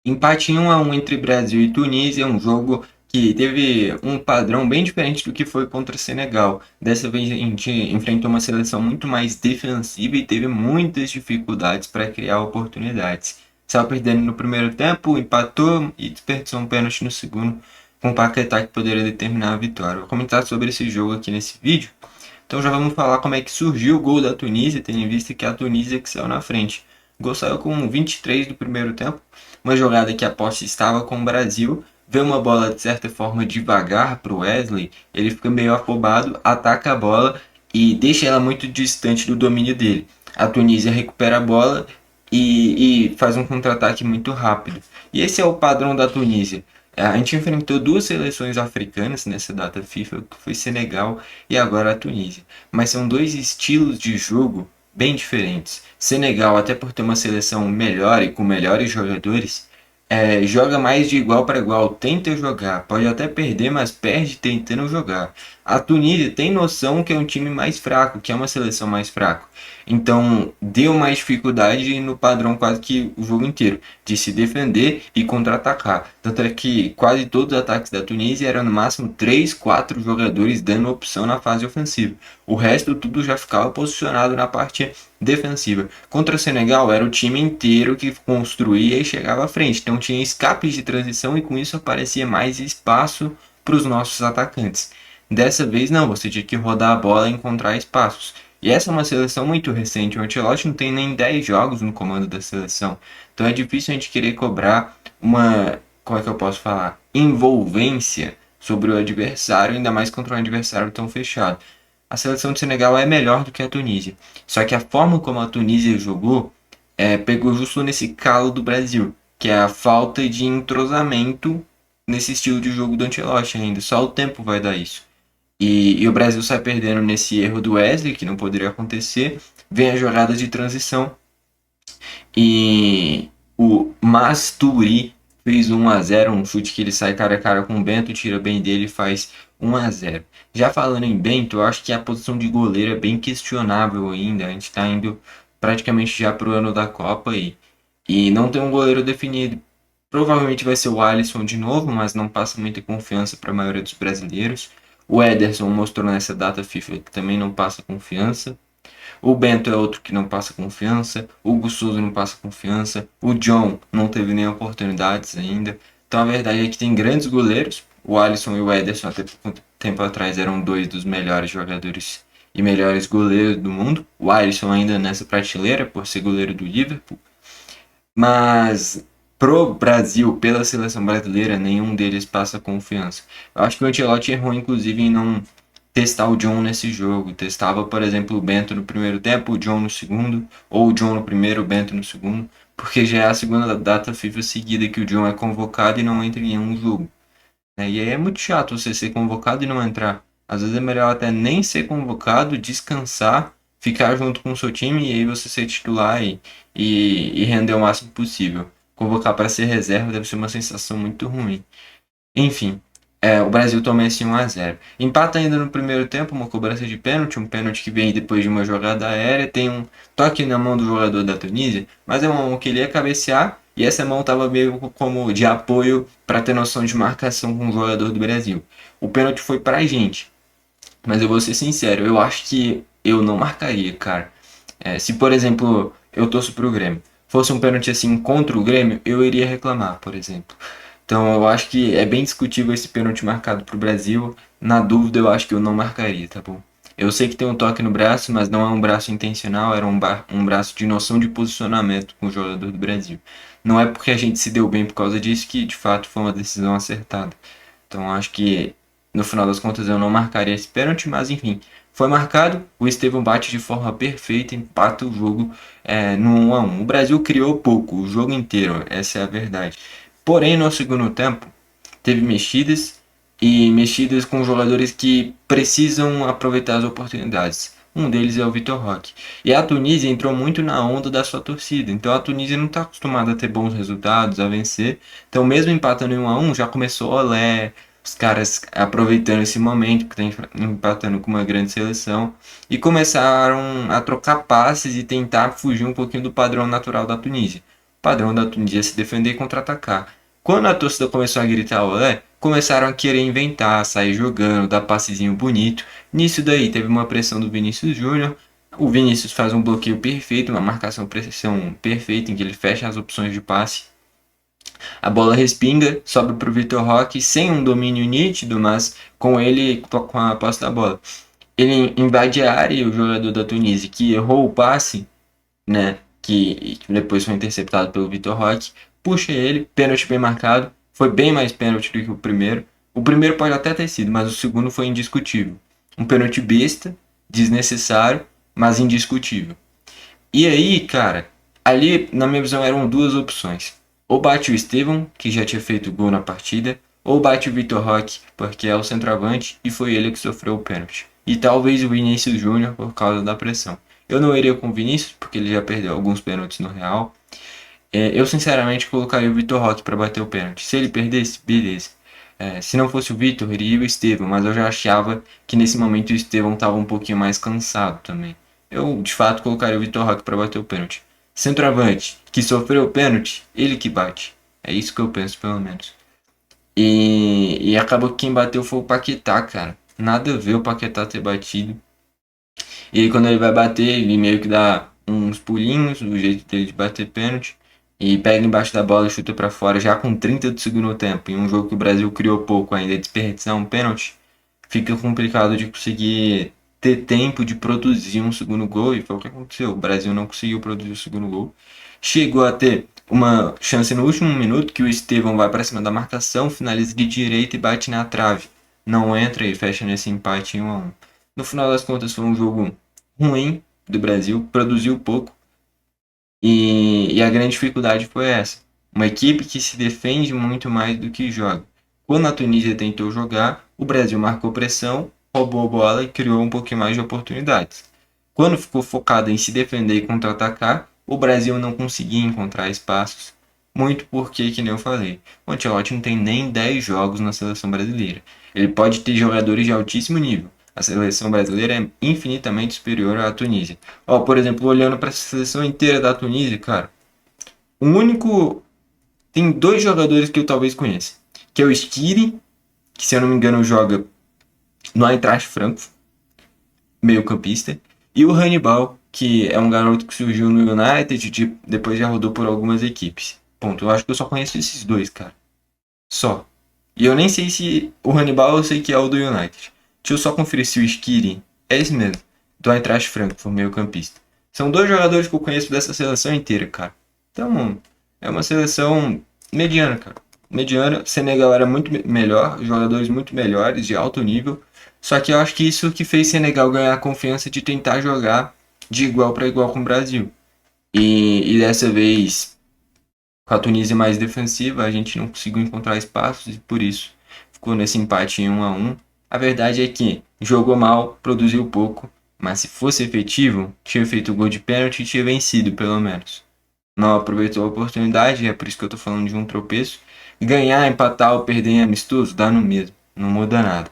Empate em 1-1 entre Brasil e Tunísia, um jogo que teve um padrão bem diferente do que foi contra o Senegal. Dessa vez a gente enfrentou uma seleção muito mais defensiva e teve muitas dificuldades para criar oportunidades. Saiu perdendo no primeiro tempo, empatou e desperdiçou um pênalti no segundo, com o Paquetá que poderia determinar a vitória. Vou comentar sobre esse jogo aqui nesse vídeo. Então já vamos falar como é que surgiu o gol da Tunísia, tendo em vista que é a Tunísia que saiu na frente. O gol saiu com 23 do primeiro tempo, uma jogada que a posse estava com o Brasil, vê uma bola de certa forma devagar para o Wesley, ele fica meio afobado, ataca a bola e deixa ela muito distante do domínio dele. A Tunísia recupera a bola e faz um contra-ataque muito rápido. E esse é o padrão da Tunísia. A gente enfrentou duas seleções africanas nessa data FIFA, que foi Senegal e agora a Tunísia. Mas são dois estilos de jogo bem diferentes. Senegal, até por ter uma seleção melhor e com melhores jogadores, joga mais de igual para igual, tenta jogar, pode até perder, mas perde tentando jogar. A Tunísia tem noção que é um time mais fraco, que é uma seleção mais fraca. Então deu mais dificuldade no padrão quase que o jogo inteiro, de se defender e contra-atacar. Tanto é que quase todos os ataques da Tunísia eram no máximo 3, 4 jogadores dando opção na fase ofensiva. O resto tudo já ficava posicionado na parte defensiva. Contra o Senegal era o time inteiro que construía e chegava à frente. Então tinha escapes de transição e com isso aparecia mais espaço para os nossos atacantes. Dessa vez não, você tinha que rodar a bola e encontrar espaços. E essa é uma seleção muito recente. O Ancelotti não tem nem 10 jogos no comando da seleção. Então é difícil a gente querer cobrar uma, como é que eu posso falar, envolvência sobre o adversário, ainda mais contra um adversário tão fechado. A seleção de Senegal é melhor do que a Tunísia. Só que a forma como a Tunísia jogou pegou justo nesse calo do Brasil, que é a falta de entrosamento nesse estilo de jogo do Ancelotti ainda. Só o tempo vai dar isso. E o Brasil sai perdendo nesse erro do Wesley, que não poderia acontecer. Vem a jogada de transição. E o Masturi fez 1-0, um chute que ele sai cara a cara com o Bento, tira bem dele e faz 1-0. Já falando em Bento, eu acho que a posição de goleiro é bem questionável ainda. A gente está indo praticamente já pro ano da Copa e não tem um goleiro definido. Provavelmente vai ser o Alisson de novo, mas não passa muita confiança para a maioria dos brasileiros. O Ederson mostrou nessa data FIFA que também não passa confiança. O Bento é outro que não passa confiança. O Hugo Souza não passa confiança. O John não teve nem oportunidades ainda. Então a verdade é que tem grandes goleiros. O Alisson e o Ederson até pouco tempo atrás eram dois dos melhores jogadores e melhores goleiros do mundo. O Alisson ainda nessa prateleira por ser goleiro do Liverpool. Mas pro Brasil, pela seleção brasileira, nenhum deles passa confiança. Eu acho que o Ancelotti errou inclusive em não testar o John nesse jogo. Testava, por exemplo, o Bento no primeiro tempo, o John no segundo, ou o John no primeiro, o Bento no segundo, porque já é a segunda data FIFA seguida que o John é convocado e não entra em nenhum jogo. E aí é muito chato você ser convocado e não entrar. Às vezes é melhor até nem ser convocado, descansar, ficar junto com o seu time e aí você ser titular e render o máximo possível. Convocar para ser reserva deve ser uma sensação muito ruim. Enfim, o Brasil toma esse 1-0. Empata ainda no primeiro tempo, uma cobrança de pênalti, um pênalti que vem depois de uma jogada aérea, tem um toque na mão do jogador da Tunísia, mas é uma mão que ele ia cabecear e essa mão estava meio como de apoio para ter noção de marcação com o jogador do Brasil. O pênalti foi para a gente, mas eu vou ser sincero, eu acho que eu não marcaria, cara. Se, por exemplo, eu torço pro Grêmio, fosse um pênalti assim contra o Grêmio, eu iria reclamar, por exemplo. Então eu acho que é bem discutível esse pênalti marcado pro Brasil. Na dúvida, eu acho que eu não marcaria, tá bom? Eu sei que tem um toque no braço, mas não é um braço intencional, era um braço de noção de posicionamento com o jogador do Brasil. Não é porque a gente se deu bem por causa disso que de fato foi uma decisão acertada. Então acho que no final das contas eu não marcaria esse pênalti, mas enfim, foi marcado. O Estevão bate de forma perfeita, empata o jogo no 1-1. O Brasil criou pouco, o jogo inteiro, essa é a verdade. Porém, no segundo tempo, teve mexidas e mexidas com jogadores que precisam aproveitar as oportunidades. Um deles é o Vitor Roque. E a Tunísia entrou muito na onda da sua torcida. Então a Tunísia não está acostumada a ter bons resultados, a vencer. Então, mesmo empatando em 1-1, já começou olé, os caras aproveitando esse momento, que estão empatando com uma grande seleção, e começaram a trocar passes e tentar fugir um pouquinho do padrão natural da Tunísia. padrão da Tunísia se defender e contra-atacar. Quando a torcida começou a gritar olé, começaram a querer inventar, sair jogando, dar passezinho bonito. Nisso daí teve uma pressão do Vinícius Júnior. O Vinícius faz um bloqueio perfeito, uma marcação-pressão perfeita em que ele fecha as opções de passe. A bola respinga, sobe para o Vitor Roque sem um domínio nítido, mas com ele com a posse da bola. Ele invade a área e o jogador da Tunísia, que errou o passe, né, que depois foi interceptado pelo Vitor Roque, puxa ele, pênalti bem marcado, foi bem mais pênalti do que o primeiro. O primeiro pode até ter sido, mas o segundo foi indiscutível. Um pênalti besta, desnecessário, mas indiscutível. E aí, cara, ali na minha visão eram duas opções. Ou bate o Estevão, que já tinha feito gol na partida, ou bate o Vitor Roque, porque é o centroavante e foi ele que sofreu o pênalti. E talvez o Vinícius Júnior por causa da pressão. Eu não iria com o Vinícius, porque ele já perdeu alguns pênaltis no Real. Eu sinceramente colocaria o Vitor Roque para bater o pênalti. Se ele perdesse, beleza. Se não fosse o Vitor, iria o Estevão, mas eu já achava que nesse momento o Estevão estava um pouquinho mais cansado também. Eu de fato colocaria o Vitor Roque para bater o pênalti. Centroavante, que sofreu o pênalti, ele que bate. É isso que eu penso, pelo menos. E acabou que quem bateu foi o Paquetá, cara. Nada a ver o Paquetá ter batido. E aí quando ele vai bater, ele meio que dá uns pulinhos, o jeito dele de bater pênalti. E pega embaixo da bola e chuta pra fora já com 30 do segundo tempo. Em um jogo que o Brasil criou pouco ainda, desperdiçar um pênalti, fica complicado de conseguir ter tempo de produzir um segundo gol. E foi o que aconteceu. O Brasil não conseguiu produzir o segundo gol. Chegou a ter uma chance no último minuto que o Estevão vai para cima da marcação, finaliza de direita e bate na trave. Não entra e fecha nesse empate em 1 a 1. No final das contas foi um jogo ruim do Brasil, produziu pouco e a grande dificuldade foi essa. Uma equipe que se defende muito mais do que joga. Quando a Tunísia tentou jogar, o Brasil marcou pressão, roubou a bola e criou um pouquinho mais de oportunidades. Quando ficou focado em se defender e contra-atacar, o Brasil não conseguia encontrar espaços. Muito porque, que nem eu falei, o Ancelotti não tem nem 10 jogos na seleção brasileira. Ele pode ter jogadores de altíssimo nível. A seleção brasileira é infinitamente superior à Tunísia. Ó, por exemplo, olhando para a seleção inteira da Tunísia, cara, o único. Tem dois jogadores que eu talvez conheça. Que é o Skiri, que se eu não me engano joga no Eintracht Frankfurt, meio campista. E o Hannibal, que é um garoto que surgiu no United, depois já rodou por algumas equipes. Ponto. Eu acho que eu só conheço esses dois, cara. Só. E eu nem sei se o Hannibal eu sei que é o do United. Deixa eu só conferir se o Skiri é esse mesmo. Do Eintracht Frankfurt, meio campista. São dois jogadores que eu conheço dessa seleção inteira, cara. Então, é uma seleção mediana, cara. Mediana. Senegal era muito melhor, jogadores muito melhores, de alto nível. Só que eu acho que isso que fez Senegal ganhar a confiança de tentar jogar de igual para igual com o Brasil. E dessa vez, com a Tunísia mais defensiva, a gente não conseguiu encontrar espaços e por isso ficou nesse empate em 1 a 1. A verdade é que jogou mal, produziu pouco, mas se fosse efetivo, tinha feito o gol de pênalti e tinha vencido pelo menos. Não aproveitou a oportunidade, é por isso que eu tô falando de um tropeço. Ganhar, empatar ou perder em amistoso dá no mesmo, não muda nada.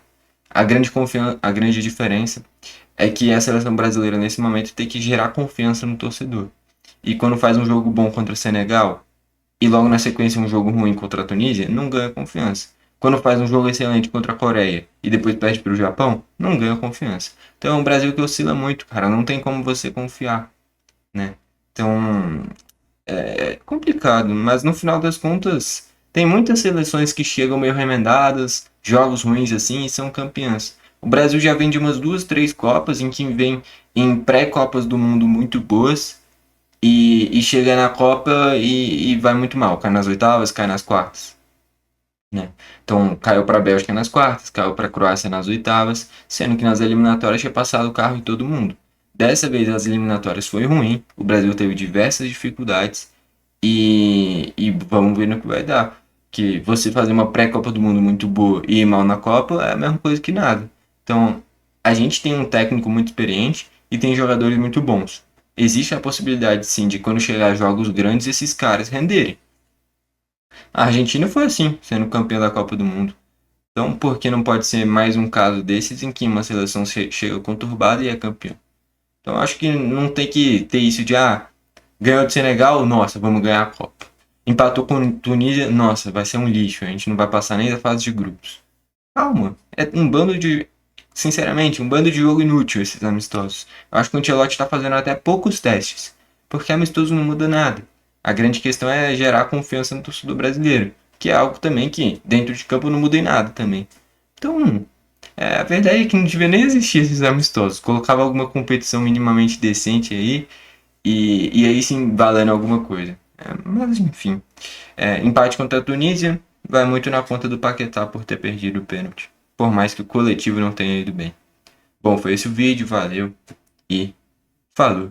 A grande diferença é que a seleção brasileira nesse momento tem que gerar confiança no torcedor. E quando faz um jogo bom contra o Senegal e logo na sequência um jogo ruim contra a Tunísia, não ganha confiança. Quando faz um jogo excelente contra a Coreia e depois perde para o Japão, não ganha confiança. Então é um Brasil que oscila muito, cara. Não tem como você confiar, né? Então é complicado, mas no final das contas tem muitas seleções que chegam meio remendadas, jogos ruins assim e são campeãs. O Brasil já vem de umas duas, três Copas em que vem em pré-Copas do Mundo muito boas e chega na Copa e vai muito mal. Cai nas oitavas, cai nas quartas, né? Então caiu para a Bélgica nas quartas, caiu para a Croácia nas oitavas, sendo que nas eliminatórias tinha passado o carro em todo mundo. Dessa vez as eliminatórias foi ruim, o Brasil teve diversas dificuldades e vamos ver no que vai dar. Que você fazer uma pré-Copa do Mundo muito boa e ir mal na Copa é a mesma coisa que nada. Então a gente tem um técnico muito experiente e tem jogadores muito bons. Existe a possibilidade sim de quando chegar a jogos grandes esses caras renderem. A Argentina foi assim, sendo campeã da Copa do Mundo. Então, por que não pode ser mais um caso desses em que uma seleção chega conturbada e é campeã? Então, acho que não tem que ter isso de Ganhou do Senegal, nossa, vamos ganhar a Copa. Empatou com Tunísia, nossa, vai ser um lixo, a gente não vai passar nem da fase de grupos. Calma, é um bando de. Sinceramente, um bando de jogo inútil esses amistosos. Eu acho que o Ancelotti está fazendo até poucos testes, porque amistoso não muda nada. A grande questão é gerar confiança no torcedor brasileiro, que é algo também que dentro de campo não muda em nada também. Então, a verdade é que não devia nem existir esses amistosos. Colocava alguma competição minimamente decente aí e aí sim valendo alguma coisa. Mas enfim, empate contra a Tunísia vai muito na conta do Paquetá por ter perdido o pênalti. Por mais que o coletivo não tenha ido bem. Bom, foi esse o vídeo, valeu e falou.